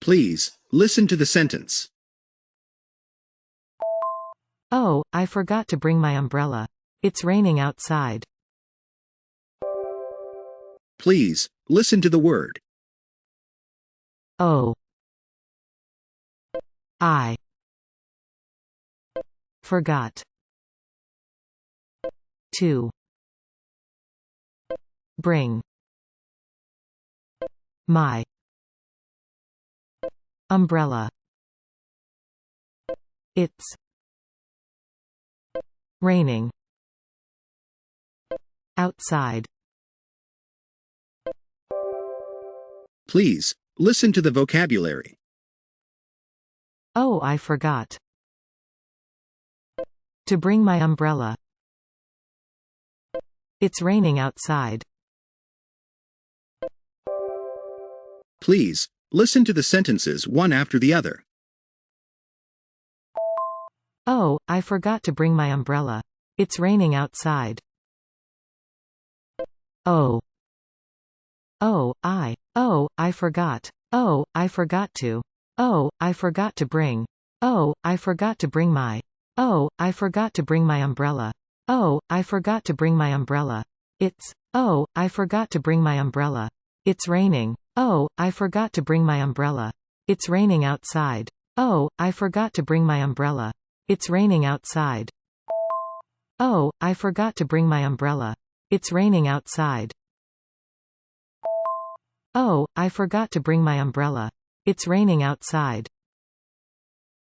Please, listen to the sentence. Oh, I forgot to bring my umbrella. It's raining outside. Please, listen to the word. Oh. I forgot to bring my umbrella. It's raining outside. Please, listen to the vocabulary. Oh, I forgot to bring my umbrella. It's raining outside. Please, listen to the sentences one after the other. Oh, I forgot to bring my umbrella. It's raining outside. Oh. Oh, I forgot. Oh, I forgot to. Oh, I forgot to bring. Oh, I forgot to bring my. Oh, I forgot to bring my umbrella. Oh, I forgot to bring my umbrella. It's. Oh, I forgot to bring my umbrella. It's raining. Oh, I forgot to bring my umbrella. It's raining outside. Oh, I forgot to bring my umbrella. It's raining outside. Oh, I forgot to bring my umbrella. It's raining outside. Oh, I forgot to bring my umbrella. It's raining outside.